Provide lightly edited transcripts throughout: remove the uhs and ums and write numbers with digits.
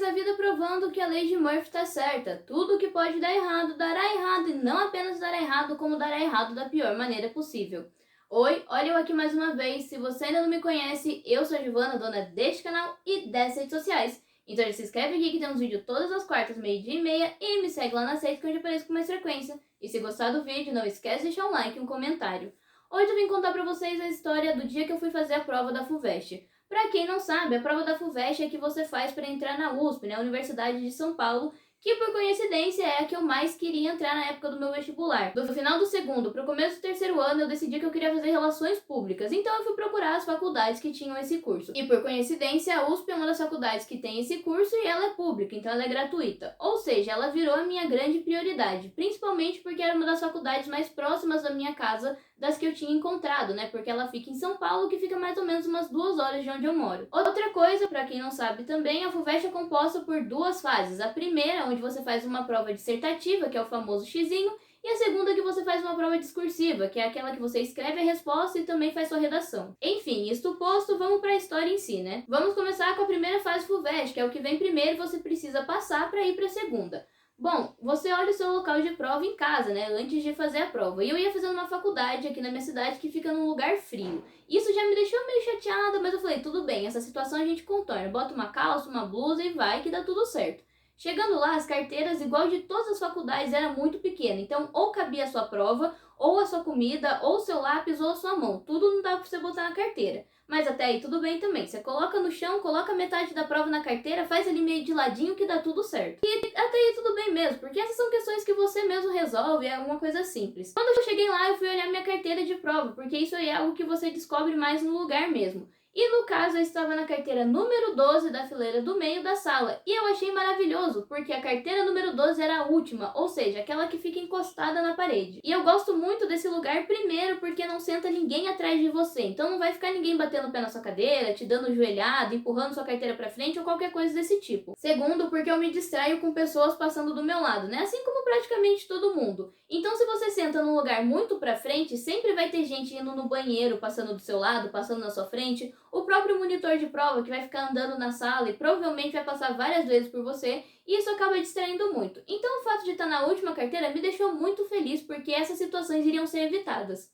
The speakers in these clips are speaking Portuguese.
na vida provando que a lei de Murphy está certa. Tudo que pode dar errado, dará errado, e não apenas dará errado, como dará errado da pior maneira possível. Oi, olha eu aqui mais uma vez. Se você ainda não me conhece, eu sou a Giovana, dona deste canal e dessas redes sociais. Então já se inscreve aqui que temos vídeo todas as quartas, meio-dia e meia, e me segue lá nas redes que eu apareço com mais frequência. E se gostar do vídeo, não esquece de deixar um like e um comentário. Hoje eu vim contar pra vocês a história do dia que eu fui fazer a prova da FUVEST. Pra quem não sabe, a prova da FUVEST é a que você faz para entrar na USP, né, Universidade de São Paulo, que por coincidência é a que eu mais queria entrar na época do meu vestibular. Do final do segundo para o começo do terceiro ano, eu decidi que eu queria fazer relações públicas, então eu fui procurar as faculdades que tinham esse curso. E por coincidência, a USP é uma das faculdades que tem esse curso e ela é pública, então ela é gratuita. Ou seja, ela virou a minha grande prioridade, principalmente porque era uma das faculdades mais próximas da minha casa das que eu tinha encontrado, né? Porque ela fica em São Paulo, que fica mais ou menos umas 2 horas de onde eu moro. Outra coisa, para quem não sabe também, a FUVEST é composta por 2 fases. A primeira, onde você faz uma prova dissertativa, que é o famoso xizinho, e a segunda que você faz uma prova discursiva, que é aquela que você escreve a resposta e também faz sua redação. Enfim, isto posto, vamos para a história em si, né? Vamos começar com a primeira fase FUVEST, que é o que vem primeiro e você precisa passar para ir para a segunda. Bom, você olha o seu local de prova em casa, né, antes de fazer a prova. E eu ia fazer uma faculdade aqui na minha cidade que fica num lugar frio. Isso já me deixou meio chateada, mas eu falei, tudo bem, essa situação a gente contorna. Bota uma calça, uma blusa e vai que dá tudo certo. Chegando lá, as carteiras, igual de todas as faculdades, era muito pequena. Então, ou cabia a sua prova, ou a sua comida, ou seu lápis, ou a sua mão. Tudo não dava pra você botar na carteira. Mas até aí tudo bem também. Você coloca no chão, coloca metade da prova na carteira, faz ali meio de ladinho que dá tudo certo. E até aí tudo bem mesmo, porque essas são questões que você mesmo resolve, é uma coisa simples. Quando eu cheguei lá, eu fui olhar minha carteira de prova, porque isso aí é algo que você descobre mais no lugar mesmo. E no caso, eu estava na carteira número 12 da fileira do meio da sala. E eu achei maravilhoso, porque a carteira número 12 era a última, ou seja, aquela que fica encostada na parede. E eu gosto muito desse lugar, primeiro, porque não senta ninguém atrás de você. Então não vai ficar ninguém batendo o pé na sua cadeira, te dando joelhada, empurrando sua carteira pra frente ou qualquer coisa desse tipo. Segundo, porque eu me distraio com pessoas passando do meu lado, né? Assim como praticamente todo mundo. Então se você senta num lugar muito pra frente, sempre vai ter gente indo no banheiro, passando do seu lado, passando na sua frente. O próprio monitor de prova que vai ficar andando na sala e provavelmente vai passar várias vezes por você, e isso acaba distraindo muito. Então o fato de estar na última carteira me deixou muito feliz porque essas situações iriam ser evitadas.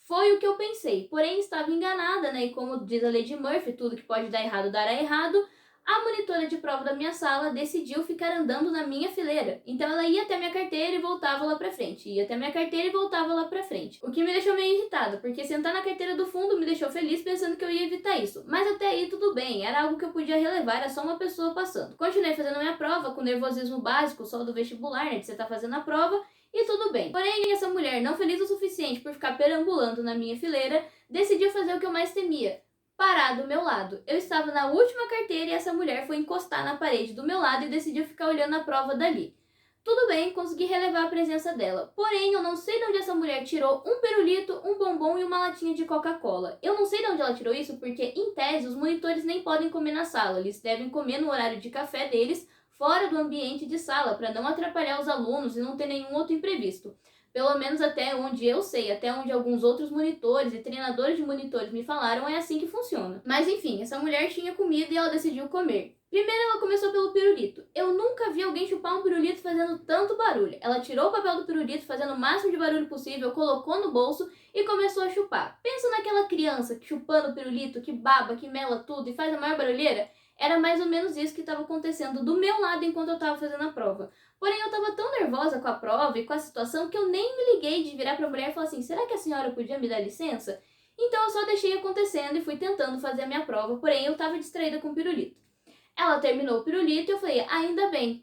Foi o que eu pensei, porém estava enganada, né? E como diz a lei de Murphy, tudo que pode dar errado dará errado. A monitora de prova da minha sala decidiu ficar andando na minha fileira. Então ela ia até minha carteira e voltava lá pra frente. Ia até minha carteira e voltava lá pra frente. O que me deixou meio irritada, porque sentar na carteira do fundo me deixou feliz pensando que eu ia evitar isso. Mas até aí tudo bem, era algo que eu podia relevar, era só uma pessoa passando. Continuei fazendo a minha prova com nervosismo básico, só do vestibular, né, de você tá fazendo a prova, e tudo bem. Porém, essa mulher, não feliz o suficiente por ficar perambulando na minha fileira, decidiu fazer o que eu mais temia: parar do meu lado. Eu estava na última carteira e essa mulher foi encostar na parede do meu lado e decidiu ficar olhando a prova dali. Tudo bem, consegui relevar a presença dela. Porém, eu não sei de onde essa mulher tirou um pirulito, um bombom e uma latinha de Coca-Cola. Eu não sei de onde ela tirou isso porque, em tese, os monitores nem podem comer na sala. Eles devem comer no horário de café deles, fora do ambiente de sala, para não atrapalhar os alunos e não ter nenhum outro imprevisto. Pelo menos até onde eu sei, até onde alguns outros monitores e treinadores de monitores me falaram, é assim que funciona. Mas enfim, essa mulher tinha comida e ela decidiu comer. Primeiro ela começou pelo pirulito. Eu nunca vi alguém chupar um pirulito fazendo tanto barulho. Ela tirou o papel do pirulito, fazendo o máximo de barulho possível, colocou no bolso e começou a chupar. Pensa naquela criança chupando o pirulito, que baba, que mela tudo e faz a maior barulheira. Era mais ou menos isso que estava acontecendo do meu lado enquanto eu estava fazendo a prova. Porém, eu estava tão nervosa com a prova e com a situação que eu nem me liguei de virar para a mulher e falar assim: será que a senhora podia me dar licença? Então eu só deixei acontecendo e fui tentando fazer a minha prova, porém eu estava distraída com o pirulito. Ela terminou o pirulito e eu falei, ainda bem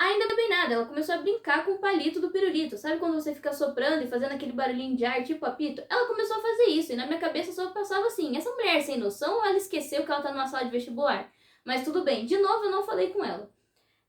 nada. Ela começou a brincar com o palito do pirulito. Sabe quando você fica soprando e fazendo aquele barulhinho de ar, tipo apito? Ela começou a fazer isso e na minha cabeça só passava assim: essa mulher sem noção ou ela esqueceu que ela tá numa sala de vestibular? Mas tudo bem, de novo eu não falei com ela.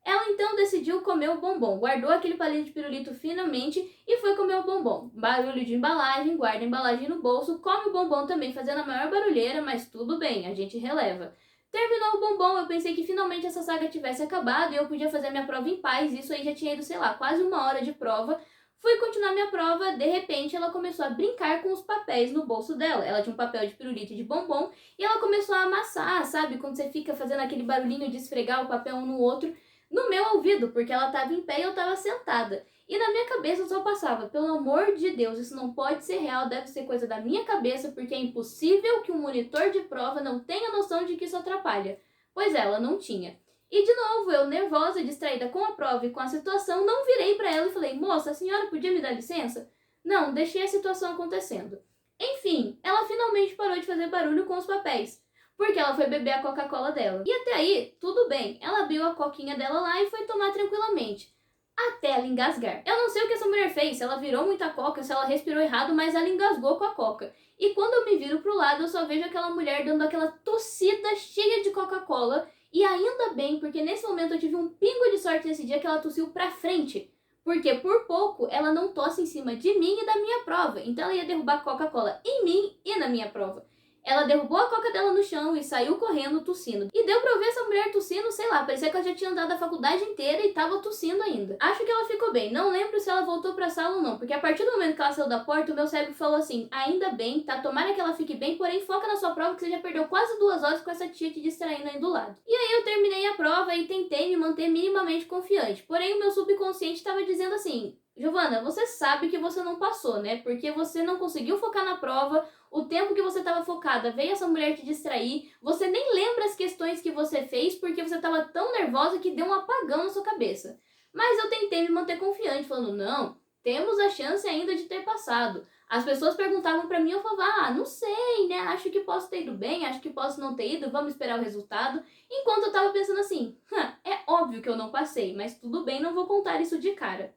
Ela então decidiu comer o bombom, guardou aquele palito de pirulito finalmente e foi comer o bombom. Barulho de embalagem, guarda a embalagem no bolso, come o bombom também fazendo a maior barulheira, mas tudo bem, a gente releva. Terminou o bombom, eu pensei que finalmente essa saga tivesse acabado e eu podia fazer minha prova em paz. Isso aí já tinha ido, sei lá, quase 1 hora de prova. Fui continuar minha prova, de repente ela começou a brincar com os papéis no bolso dela. Ela tinha um papel de pirulito e de bombom e ela começou a amassar, sabe? Quando você fica fazendo aquele barulhinho de esfregar o papel um no outro. no meu ouvido, porque ela estava em pé e eu estava sentada. E na minha cabeça só passava, pelo amor de Deus, isso não pode ser real, deve ser coisa da minha cabeça, porque é impossível que um monitor de prova não tenha noção de que isso atrapalha. Pois é, ela não tinha. E de novo, eu nervosa e distraída com a prova e com a situação, não virei para ela e falei: moça, a senhora podia me dar licença? Não, deixei a situação acontecendo. Enfim, ela finalmente parou de fazer barulho com os papéis, porque ela foi beber a Coca-Cola dela. E até aí, tudo bem, ela abriu a coquinha dela lá e foi tomar tranquilamente, até ela engasgar. Eu não sei o que essa mulher fez, se ela virou muita coca, se ela respirou errado, mas ela engasgou com a coca. E quando eu me viro pro lado, eu só vejo aquela mulher dando aquela tossida cheia de Coca-Cola. E ainda bem, porque nesse momento eu tive um pingo de sorte nesse dia que ela tossiu pra frente. Porque por pouco ela não tosse em cima de mim e da minha prova. Então ela ia derrubar Coca-Cola em mim e na minha prova. Ela derrubou a coca dela no chão e saiu correndo tossindo. E deu pra ver essa mulher tossindo, sei lá, parecia que ela já tinha andado a faculdade inteira e tava tossindo ainda. Acho que ela ficou bem, não lembro se ela voltou pra sala ou não, porque a partir do momento que ela saiu da porta, o meu cérebro falou assim: ainda bem, tá, tomara que ela fique bem, porém foca na sua prova que você já perdeu quase 2 horas com essa tia te distraindo aí do lado. E aí eu terminei a prova e tentei me manter minimamente confiante, porém o meu subconsciente tava dizendo assim: Giovana, você sabe que você não passou, né? Porque você não conseguiu focar na prova, o tempo que você estava focada veio essa mulher te distrair, você nem lembra as questões que você fez porque você estava tão nervosa que deu um apagão na sua cabeça. Mas eu tentei me manter confiante, falando: não, temos a chance ainda de ter passado. As pessoas perguntavam pra mim, eu falava: não sei, né? Acho que posso ter ido bem, acho que posso não ter ido, vamos esperar o resultado. Enquanto eu tava pensando assim: é óbvio que eu não passei, mas tudo bem, não vou contar isso de cara.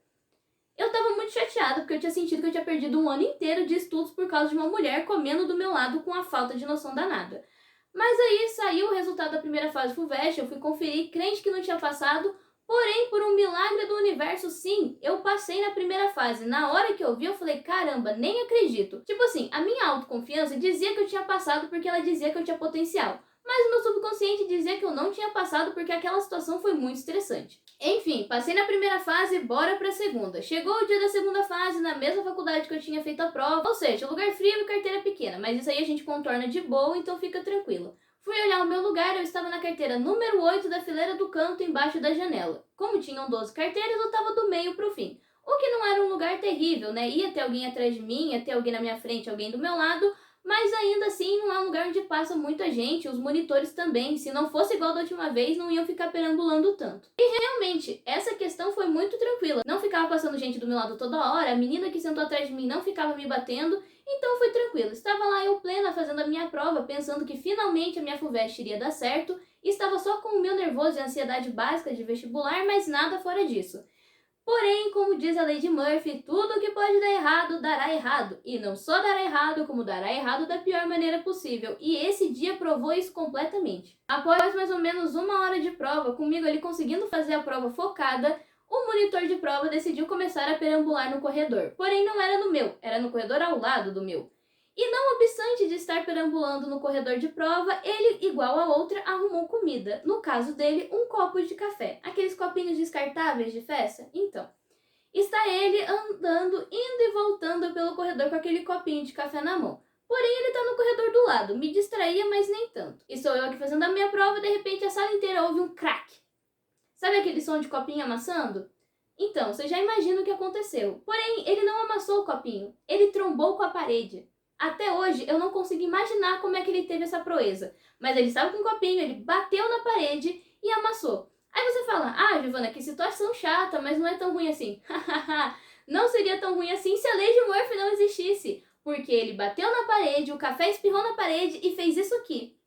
Eu tava muito chateada porque eu tinha sentido que eu tinha perdido um ano inteiro de estudos por causa de uma mulher comendo do meu lado com a falta de noção danada. Mas aí saiu o resultado da primeira fase FUVEST, eu fui conferir, crente que não tinha passado, porém, por um milagre do universo, sim, eu passei na primeira fase. Na hora que eu vi, eu falei: caramba, nem acredito. Tipo assim, a minha autoconfiança dizia que eu tinha passado porque ela dizia que eu tinha potencial. Mas o meu subconsciente dizia que eu não tinha passado porque aquela situação foi muito estressante. Enfim, passei na primeira fase, bora pra segunda. Chegou o dia da segunda fase, na mesma faculdade que eu tinha feito a prova, ou seja, lugar frio e carteira pequena, mas isso aí a gente contorna de boa, então fica tranquilo. Fui olhar o meu lugar, eu estava na carteira número 8 da fileira do canto, embaixo da janela. Como tinham 12 carteiras, eu estava do meio pro fim. O que não era um lugar terrível, né? Ia ter alguém atrás de mim, ia ter alguém na minha frente, alguém do meu lado, mas ainda assim não é um lugar onde passa muita gente, os monitores também. Se não fosse igual da última vez, não iam ficar perambulando tanto. E realmente, essa questão foi muito tranquila. Não ficava passando gente do meu lado toda hora, a menina que sentou atrás de mim não ficava me batendo, então foi tranquilo. Estava lá eu plena fazendo a minha prova, pensando que finalmente a minha FUVEST iria dar certo, e estava só com o meu nervoso e ansiedade básica de vestibular, mas nada fora disso. Porém, como diz a lei de Murphy, tudo que pode dar errado, dará errado. E não só dará errado, como dará errado da pior maneira possível. E esse dia provou isso completamente. Após mais ou menos 1 hora de prova, comigo ali conseguindo fazer a prova focada, o monitor de prova decidiu começar a perambular no corredor. Porém, não era no meu, era no corredor ao lado do meu. E não obstante de estar perambulando no corredor de prova, ele, igual a outra, arrumou comida. No caso dele, um copo de café. Aqueles copinhos descartáveis de festa? Então, está ele andando, indo e voltando pelo corredor com aquele copinho de café na mão. Porém, ele está no corredor do lado. Me distraía, mas nem tanto. Estou eu aqui fazendo a minha prova e de repente a sala inteira ouve um crack. Sabe aquele som de copinho amassando? Então, você já imagina o que aconteceu. Porém, ele não amassou o copinho. Ele trombou com a parede. Até hoje, eu não consigo imaginar como é que ele teve essa proeza. Mas ele estava com um copinho, ele bateu na parede e amassou. Aí você fala: ah, Giovana, que situação chata, mas não é tão ruim assim. Não seria tão ruim assim se a lei de Murphy não existisse. Porque ele bateu na parede, o café espirrou na parede e fez isso aqui.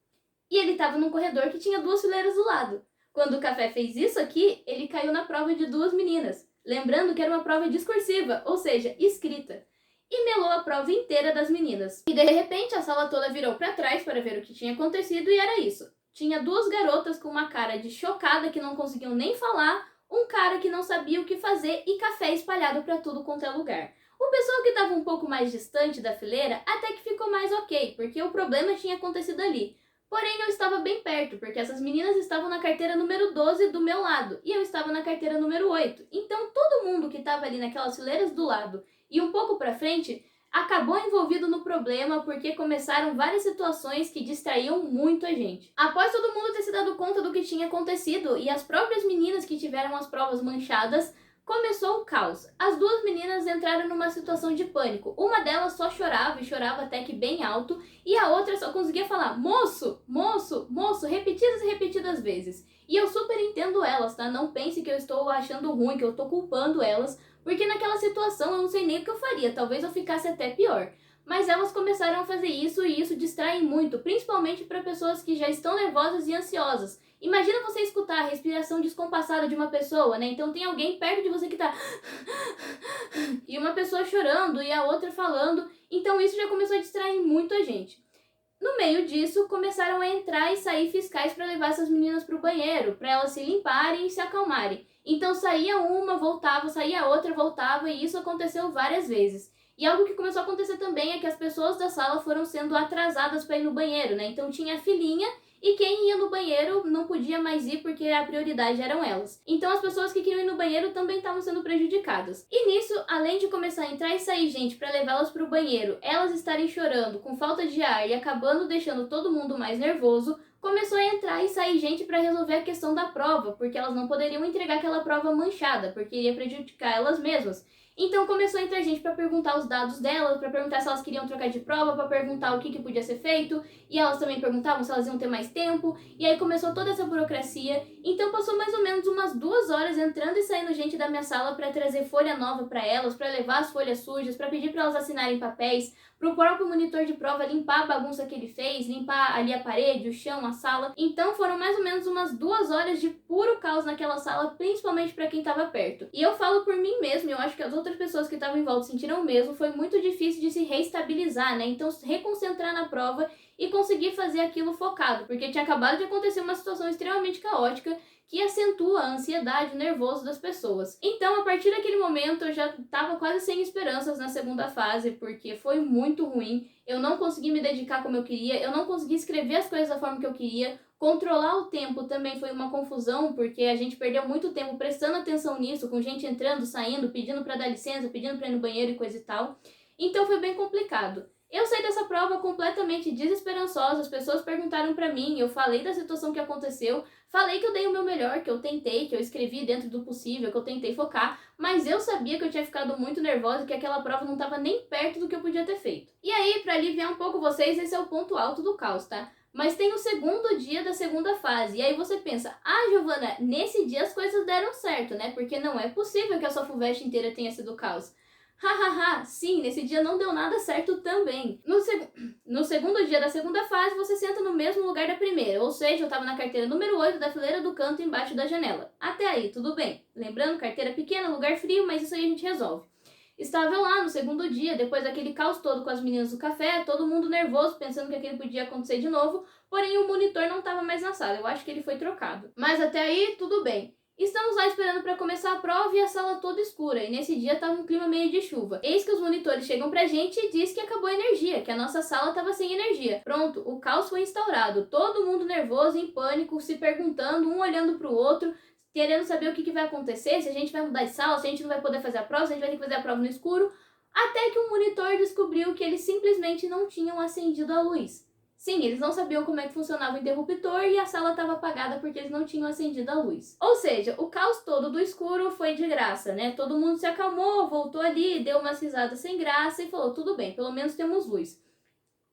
E ele estava num corredor que tinha 2 fileiras do lado. Quando o café fez isso aqui, ele caiu na prova de 2 meninas. Lembrando que era uma prova discursiva, ou seja, escrita. E melou a prova inteira das meninas. E de repente a sala toda virou para trás para ver o que tinha acontecido e era isso. Tinha 2 garotas com uma cara de chocada que não conseguiam nem falar, um cara que não sabia o que fazer e café espalhado para tudo quanto é lugar. O pessoal que estava um pouco mais distante da fileira até que ficou mais ok, porque o problema tinha acontecido ali. Porém, eu estava bem perto, porque essas meninas estavam na carteira número 12 do meu lado, e eu estava na carteira número 8. Então, todo mundo que estava ali naquelas fileiras do lado e um pouco pra frente acabou envolvido no problema porque começaram várias situações que distraíam muito a gente. Após todo mundo ter se dado conta do que tinha acontecido e as próprias meninas que tiveram as provas manchadas, começou o caos. As duas meninas entraram numa situação de pânico. Uma delas só chorava e chorava até que bem alto, e a outra só conseguia falar moço, moço, moço, repetidas e repetidas vezes. E eu super entendo elas, tá? Não pense que eu estou achando ruim, que eu estou culpando elas, porque naquela situação eu não sei nem o que eu faria, talvez eu ficasse até pior. Mas elas começaram a fazer isso e isso distrai muito, principalmente para pessoas que já estão nervosas e ansiosas. Imagina você escutar a respiração descompassada de uma pessoa, né? Então tem alguém perto de você que tá e uma pessoa chorando e a outra falando. Então isso já começou a distrair muito a gente. No meio disso, começaram a entrar e sair fiscais para levar essas meninas para o banheiro, para elas se limparem e se acalmarem. Então saía uma, voltava, saía outra, voltava, e isso aconteceu várias vezes. E algo que começou a acontecer também é que as pessoas da sala foram sendo atrasadas para ir no banheiro, né? Então tinha a filinha e quem ia no banheiro não podia mais ir porque a prioridade eram elas. Então as pessoas que queriam ir no banheiro também estavam sendo prejudicadas. E nisso, além de começar a entrar e sair gente para levá-las para o banheiro, elas estarem chorando com falta de ar e acabando deixando todo mundo mais nervoso, começou a entrar e sair gente para resolver a questão da prova, porque elas não poderiam entregar aquela prova manchada, porque iria prejudicar elas mesmas. Então começou a entrar gente para perguntar os dados delas, para perguntar se elas queriam trocar de prova, para perguntar o que podia ser feito, e elas também perguntavam se elas iam ter mais tempo, e aí começou toda essa burocracia. Então passou mais ou menos umas 2 horas entrando e saindo gente da minha sala para trazer folha nova para elas, para levar as folhas sujas, para pedir para elas assinarem papéis, para o próprio monitor de prova limpar a bagunça que ele fez, limpar ali a parede, o chão, a sala. Então foram mais ou menos umas 2 horas de puro caos naquela sala, principalmente para quem estava perto. E eu falo por mim mesmo, eu acho que as outras pessoas que estavam em volta sentiram o mesmo, foi muito difícil de se reestabilizar, né? Então se reconcentrar na prova e conseguir fazer aquilo focado, porque tinha acabado de acontecer uma situação extremamente caótica que acentua a ansiedade, o nervoso das pessoas. Então, a partir daquele momento, eu já estava quase sem esperanças na segunda fase, porque foi muito ruim. Eu não consegui me dedicar como eu queria, eu não consegui escrever as coisas da forma que eu queria. Controlar o tempo também foi uma confusão, porque a gente perdeu muito tempo prestando atenção nisso, com gente entrando, saindo, pedindo para dar licença, pedindo para ir no banheiro e coisa e tal. Então foi bem complicado. Eu saí dessa prova completamente desesperançosa, as pessoas perguntaram pra mim, eu falei da situação que aconteceu, falei que eu dei o meu melhor, que eu tentei, que eu escrevi dentro do possível, que eu tentei focar, mas eu sabia que eu tinha ficado muito nervosa e que aquela prova não estava nem perto do que eu podia ter feito. E aí, pra aliviar um pouco vocês, esse é o ponto alto do caos, tá? Mas tem o segundo dia da segunda fase, e aí você pensa, ah, Giovana, nesse dia as coisas deram certo, né? Porque não é possível que a sua FUVEST inteira tenha sido caos. Hahaha, sim, nesse dia não deu nada certo também. No segundo dia da segunda fase, você senta no mesmo lugar da primeira, ou seja, eu tava na carteira número 8 da fileira do canto embaixo da janela. Até aí, tudo bem. Lembrando, carteira pequena, lugar frio, mas isso aí a gente resolve. Estava lá no segundo dia, depois daquele caos todo com as meninas do café, todo mundo nervoso, pensando que aquilo podia acontecer de novo, porém o monitor não estava mais na sala, eu acho que ele foi trocado. Mas até aí, tudo bem. Estamos lá esperando para começar a prova e a sala toda escura, e nesse dia estava um clima meio de chuva. Eis que os monitores chegam pra gente e diz que acabou a energia, que a nossa sala estava sem energia. Pronto, o caos foi instaurado, todo mundo nervoso, em pânico, se perguntando, um olhando pro outro, querendo saber o que vai acontecer, se a gente vai mudar de sala, se a gente não vai poder fazer a prova, se a gente vai ter que fazer a prova no escuro, até que um monitor descobriu que eles simplesmente não tinham acendido a luz. Sim, eles não sabiam como é que funcionava o interruptor e a sala estava apagada porque eles não tinham acendido a luz. Ou seja, o caos todo do escuro foi de graça, né? Todo mundo se acalmou, voltou ali, deu umas risadas sem graça e falou, tudo bem, pelo menos temos luz.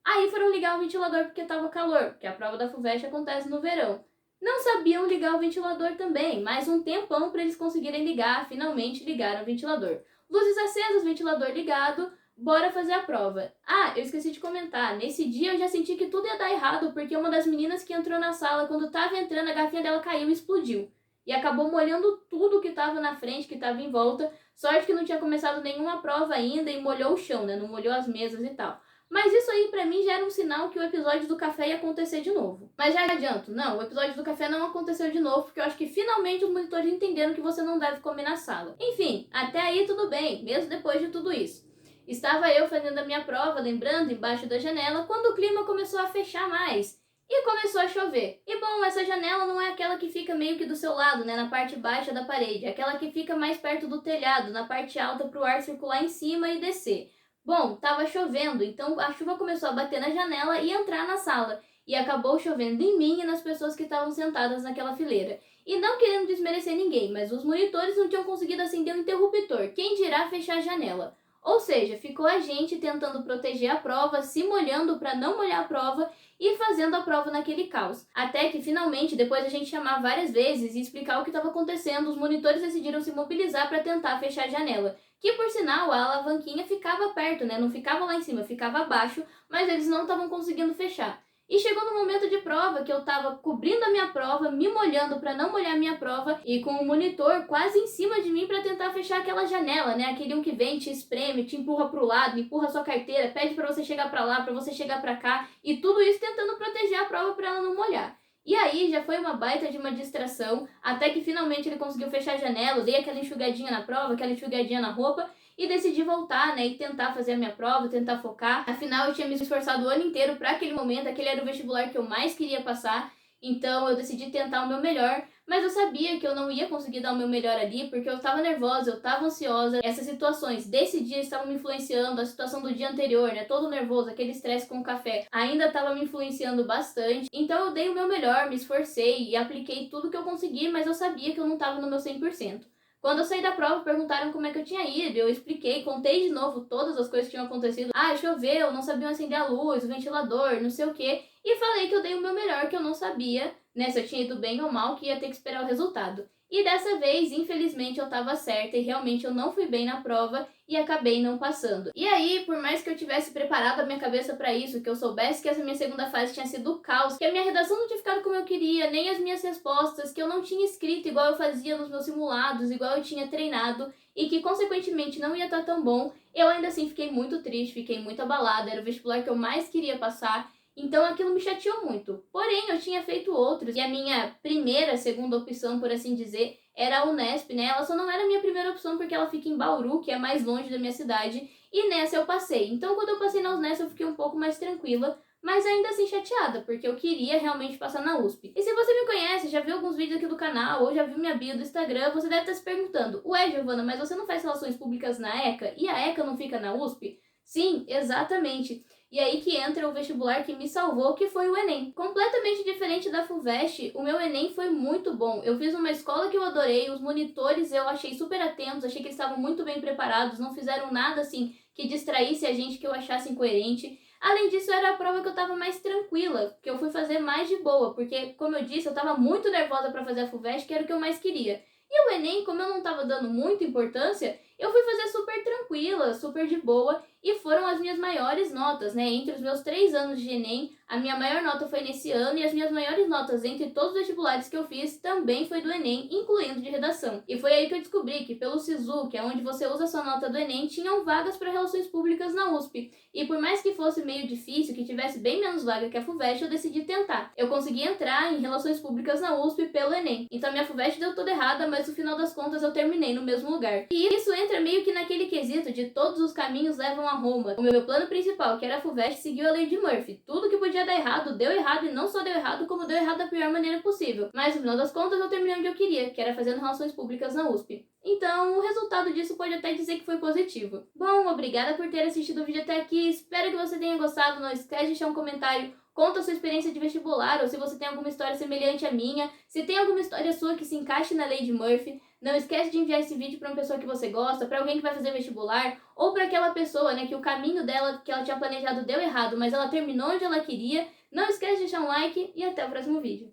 Aí foram ligar o ventilador porque estava calor, porque a prova da FUVEST acontece no verão. Não sabiam ligar o ventilador também, mais um tempão para eles conseguirem ligar, finalmente ligaram o ventilador. Luzes acesas, ventilador ligado, bora fazer a prova. Ah, eu esqueci de comentar, nesse dia eu já senti que tudo ia dar errado, porque uma das meninas que entrou na sala, quando estava entrando, a garrafinha dela caiu e explodiu. E acabou molhando tudo que estava na frente, que estava em volta. Sorte que não tinha começado nenhuma prova ainda e molhou o chão, né? Não molhou as mesas e tal. Mas isso aí pra mim já era um sinal que o episódio do café ia acontecer de novo. Mas já adianto, não, o episódio do café não aconteceu de novo, porque eu acho que finalmente os monitores entenderam que você não deve comer na sala. Enfim, até aí tudo bem, mesmo depois de tudo isso. Estava eu fazendo a minha prova, lembrando, embaixo da janela, quando o clima começou a fechar mais. E começou a chover. E bom, essa janela não é aquela que fica meio que do seu lado, né, na parte baixa da parede. É aquela que fica mais perto do telhado, na parte alta, para o ar circular em cima e descer. Bom, tava chovendo, então a chuva começou a bater na janela e entrar na sala. E acabou chovendo em mim e nas pessoas que estavam sentadas naquela fileira. E não querendo desmerecer ninguém, mas os monitores não tinham conseguido acender o interruptor, quem dirá fechar a janela. Ou seja, ficou a gente tentando proteger a prova, se molhando para não molhar a prova e fazendo a prova naquele caos. Até que finalmente, depois de a gente chamar várias vezes e explicar o que estava acontecendo, os monitores decidiram se mobilizar para tentar fechar a janela. Que por sinal a alavanquinha ficava perto, né? Não ficava lá em cima, ficava abaixo, mas eles não estavam conseguindo fechar. E chegou no momento de prova que eu tava cobrindo a minha prova, me molhando para não molhar a minha prova e com o monitor quase em cima de mim para tentar fechar aquela janela, né? Aquele um que vem, te espreme, te empurra pro lado, empurra sua carteira, pede para você chegar para lá, para você chegar para cá e tudo isso tentando proteger a prova para ela não molhar. E aí já foi uma baita de uma distração, até que finalmente ele conseguiu fechar a janela, dei aquela enxugadinha na prova, aquela enxugadinha na roupa e decidi voltar, né, e tentar fazer a minha prova, tentar focar. Afinal, eu tinha me esforçado o ano inteiro para aquele momento, aquele era o vestibular que eu mais queria passar, então eu decidi tentar o meu melhor, mas eu sabia que eu não ia conseguir dar o meu melhor ali, porque eu tava nervosa, eu tava ansiosa. Essas situações desse dia estavam me influenciando, a situação do dia anterior, né, todo nervoso, aquele estresse com o café, ainda tava me influenciando bastante. Então eu dei o meu melhor, me esforcei e apliquei tudo que eu consegui, mas eu sabia que eu não tava no meu 100%. Quando eu saí da prova, perguntaram como é que eu tinha ido, eu expliquei, contei de novo todas as coisas que tinham acontecido. Ah, choveu, não sabiam acender a luz, o ventilador, não sei o quê. E falei que eu dei o meu melhor, que eu não sabia, né, se eu tinha ido bem ou mal, que ia ter que esperar o resultado. E dessa vez, infelizmente, eu tava certa e realmente eu não fui bem na prova e acabei não passando. E aí, por mais que eu tivesse preparado a minha cabeça para isso, que eu soubesse que essa minha segunda fase tinha sido caos, que a minha redação não tinha ficado como eu queria, nem as minhas respostas, que eu não tinha escrito igual eu fazia nos meus simulados, igual eu tinha treinado, e que consequentemente não ia estar tão bom, eu ainda assim fiquei muito triste, fiquei muito abalada, era o vestibular que eu mais queria passar. Então aquilo me chateou muito. Porém, eu tinha feito outros e a minha primeira, segunda opção, por assim dizer, era a Unesp, né? Ela só não era a minha primeira opção porque ela fica em Bauru, que é mais longe da minha cidade, e nessa eu passei. Então, quando eu passei na Unesp, eu fiquei um pouco mais tranquila, mas ainda assim chateada, porque eu queria realmente passar na USP. E se você me conhece, já viu alguns vídeos aqui do canal, ou já viu minha bio do Instagram, você deve estar se perguntando: ué, Giovana, mas você não faz relações públicas na ECA? E a ECA não fica na USP? Sim, exatamente. E aí que entra o vestibular que me salvou, que foi o Enem. Completamente diferente da FUVEST, o meu Enem foi muito bom. Eu fiz uma escola que eu adorei, os monitores eu achei super atentos, achei que eles estavam muito bem preparados, não fizeram nada assim que distraísse a gente, que eu achasse incoerente. Além disso, era a prova que eu tava mais tranquila, que eu fui fazer mais de boa, porque, como eu disse, eu tava muito nervosa para fazer a FUVEST, que era o que eu mais queria. E o Enem, como eu não tava dando muita importância, eu fui fazer super tranquila, super de boa, e foram as minhas maiores notas, né? Entre os meus 3 anos de Enem, a minha maior nota foi nesse ano, e as minhas maiores notas entre todos os vestibulares que eu fiz também foi do Enem, incluindo de redação. E foi aí que eu descobri que pelo SISU, que é onde você usa a sua nota do Enem, tinham vagas para relações públicas na USP. E por mais que fosse meio difícil, que tivesse bem menos vaga que a FUVEST, eu decidi tentar. Eu consegui entrar em relações públicas na USP pelo Enem. Então a minha FUVEST deu toda errada, mas no final das contas eu terminei no mesmo lugar. E isso entra meio que naquele quesito de todos os caminhos levam a Roma. O meu plano principal, que era a FUVEST, seguiu a lei de Murphy. Tudo que podia dar errado, deu errado, e não só deu errado, como deu errado da pior maneira possível. Mas no final das contas eu terminei onde eu queria, que era fazendo relações públicas na USP. Então, o resultado disso pode até dizer que foi positivo. Bom, obrigada por ter assistido o vídeo até aqui, espero que você tenha gostado, não esquece de deixar um comentário, conta a sua experiência de vestibular, ou se você tem alguma história semelhante à minha, se tem alguma história sua que se encaixe na lei de Murphy. Não esquece de enviar esse vídeo para uma pessoa que você gosta, para alguém que vai fazer vestibular, ou para aquela pessoa, né, que o caminho dela, que ela tinha planejado deu errado, mas ela terminou onde ela queria. Não esquece de deixar um like e até o próximo vídeo.